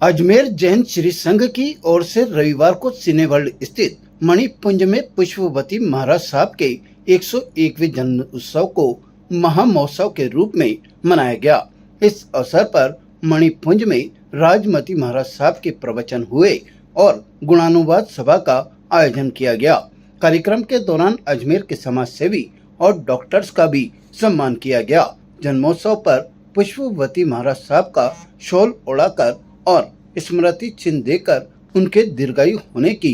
अजमेर जैन श्री संघ की ओर से रविवार को सिनेवर्ल्ड स्थित मणिपुंज में पुष्पवती महाराज साहब के 101वें जन्म उत्सव को महामहोत्सव के रूप में मनाया गया। इस अवसर पर मणिपुंज में राजमती महाराज साहब के प्रवचन हुए और गुणानुवाद सभा का आयोजन किया गया। कार्यक्रम के दौरान अजमेर के समाज सेवी और डॉक्टर्स का भी सम्मान किया गया। जन्मोत्सव पर पुष्पवती महाराज साहब का शॉल ओढ़ाकर और स्मृति चिन्ह देकर उनके दीर्घायु होने की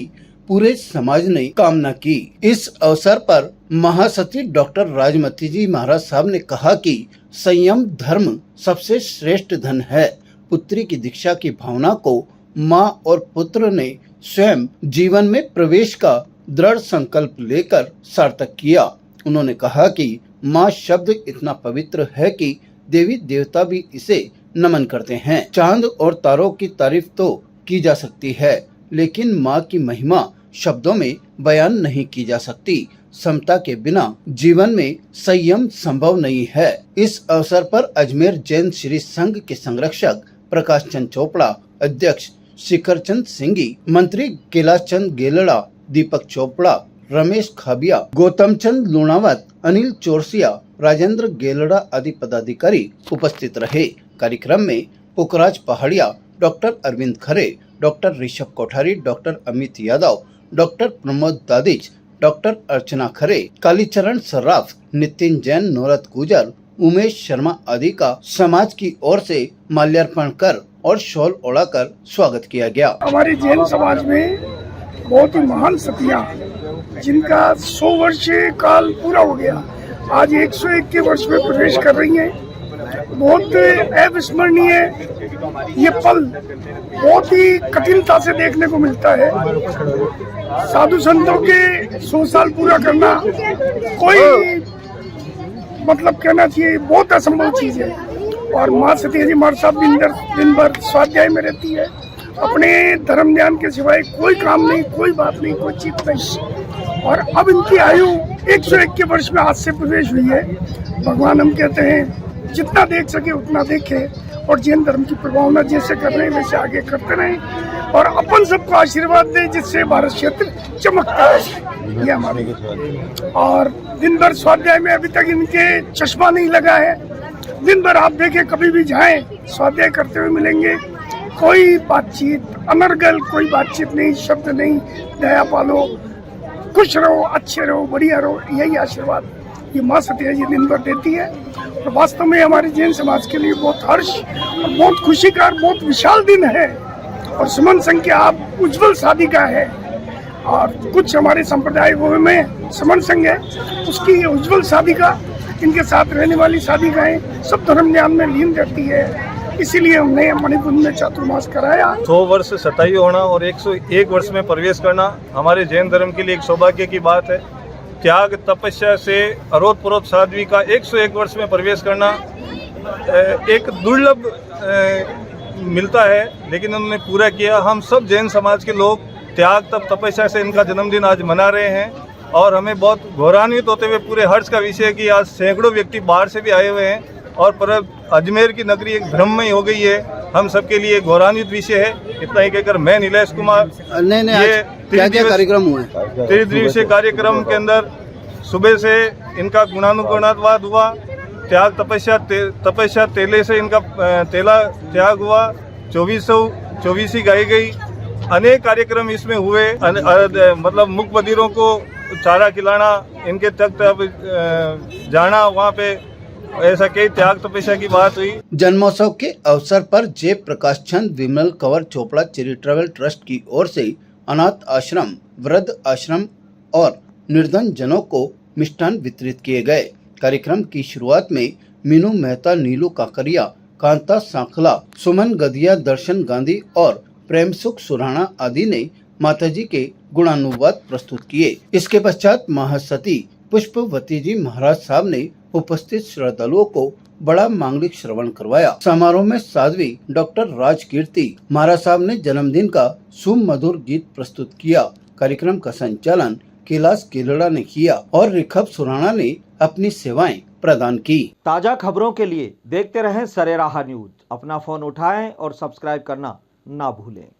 पूरे समाज ने कामना की। इस अवसर पर महासती डॉक्टर राजमती जी महाराज साहब ने कहा कि संयम धर्म सबसे श्रेष्ठ धन है। पुत्री की दीक्षा की भावना को माँ और पुत्र ने स्वयं जीवन में प्रवेश का दृढ़ संकल्प लेकर सार्थक किया। उन्होंने कहा कि माँ शब्द इतना पवित्र है कि देवी देवता भी इसे नमन करते हैं। चांद और तारों की तारीफ तो की जा सकती है, लेकिन माँ की महिमा शब्दों में बयान नहीं की जा सकती। समता के बिना जीवन में संयम संभव नहीं है। इस अवसर पर अजमेर जैन श्री संघ के संरक्षक प्रकाश चंद चोपड़ा, अध्यक्ष शिखर चंद सिंगी, मंत्री कैलाश चंद गेलड़ा, दीपक चोपड़ा, रमेश खाबिया, गौतम चंद लूणावत, अनिल चोरसिया, राजेंद्र गेलड़ा आदि पदाधिकारी उपस्थित रहे। कार्यक्रम में Pukhraj Pahadiya, doctor Arvind Khare, doctor Rishabh Kothari, doctor Amit Yadav, doctor Pramod Dadhich, doctor Archana Khare, Kalicharan Sarraf, Nitin Jain, Naurat Gujar, Umesh Sharma आदि का समाज की ओर से माल्यार्पण कर और शॉल ओढ़ाकर स्वागत किया गया। हमारे जैन समाज में बहुत ही महान सतियां जिनका 100 वर्ष काल पूरा हो गया, आज 101 के वर्ष में प्रवेश कर रही हैं। बहुत अविस्मरणीय ये पल बहुत ही कठिनता से देखने को मिलता है। साधु संतों के 100 साल पूरा करना कोई मतलब कहना चाहिए बहुत असंभव चीज है। और माँ सती जी महाराज साहब दिन भर स्वाध्याय में रहती है, अपने धर्म ज्ञान के सिवाय कोई काम नहीं, कोई बात नहीं, कोई चित नहीं। और अब इनकी आयु 101 के वर्ष में आज से प्रवेश हुई है। भगवान हम कहते हैं जितना देख सके उतना देखे और जैन धर्म की प्रभावना जैसे कर रहे हैं वैसे आगे करते रहें और अपन सबको आशीर्वाद दें जिससे भारत क्षेत्र चमकता है। ये हमारे और दिन भर स्वाध्याय में अभी तक इनके चश्मा नहीं लगा है। दिन भर आप देखें कभी भी जाएं स्वाध्याय करते हुए मिलेंगे। कोई बातचीत अनर्गल, कोई बातचीत नहीं, शब्द नहीं, दया पालो, खुश रहो, अच्छे रहो, बढ़िया रहो, यही आशीर्वाद ये माँ सती जी दिन भर देती है। और वास्तव में हमारे जैन समाज के लिए बहुत हर्ष और बहुत खुशी का और बहुत विशाल दिन है। और सुमन संघ के आप उज्जवल साधिका है और कुछ हमारे संप्रदाय में सुमन संघ है, उसकी उज्जवल साधिका, इनके साथ रहने वाली साधिकाएं सब धर्म ज्ञान में लीन रहती है। इसीलिए हमने मणिपुंज में चातुर्मास कराया। 100 वर्ष शतायु होना और 101 वर्ष में प्रवेश करना हमारे जैन धर्म के लिए एक सौभाग्य की बात है। त्याग तपस्या से अरोध पुरोध साध्वी का 101 वर्ष में प्रवेश करना एक दुर्लभ मिलता है, लेकिन उन्होंने पूरा किया। हम सब जैन समाज के लोग त्याग तप तपस्या से इनका जन्मदिन आज मना रहे हैं और हमें बहुत गौरवान्वित होते हुए पूरे हर्ष का विषय है कि आज सैकड़ों व्यक्ति बाहर से भी आए हुए हैं और पर अजमेर की नगरी एक ब्रह्ममय हो गई है। हम सबके लिए गौरवान्वित विषय है। इतना ही कहकर मैं नीलेश कुमार। ये क्या कार्यक्रम हुआ? त्रिदिवसीय कार्यक्रम के अंदर सुबह से इनका गुणानुगुणात्वाद हुआ, त्याग तपस्या तेले से इनका तेला त्याग हुआ, 24 गाई गई, अनेक कार्यक्रम इसमें हुए। मतलब मुख बधिरों को चारा खिलाना, इनके तक जाना, वहाँ पे ऐसा कई त्याग तपस्या की बात हुई। जन्मोत्सव के अवसर पर जय प्रकाश चंद विमल कंवर चोपड़ा चैरिटेबल ट्रस्ट की ओर से अनाथ आश्रम, वृद्ध आश्रम और निर्धन जनों को मिष्ठान वितरित किए गए। कार्यक्रम की शुरुआत में मीनू मेहता, नीलू काकरिया, कांता सांखला, सुमन गदिया, दर्शन गांधी और प्रेम सुख सुराणा आदि ने माताजी के गुणानुवाद प्रस्तुत किए। इसके पश्चात महासती पुष्पवती जी महाराज साहब ने उपस्थित श्रद्धालुओं को बड़ा मांगलिक श्रवण करवाया। समारोह में साध्वी डॉक्टर राजकीर्ति महाराज साहब ने जन्मदिन का सुमधुर गीत प्रस्तुत किया। कार्यक्रम का संचालन कैलाश गेलड़ा ने किया और ऋषभ सुराणा ने अपनी सेवाएं प्रदान की। ताजा खबरों के लिए देखते रहें सरेराह न्यूज। अपना फोन उठाएं और सब्सक्राइब करना ना भूलें।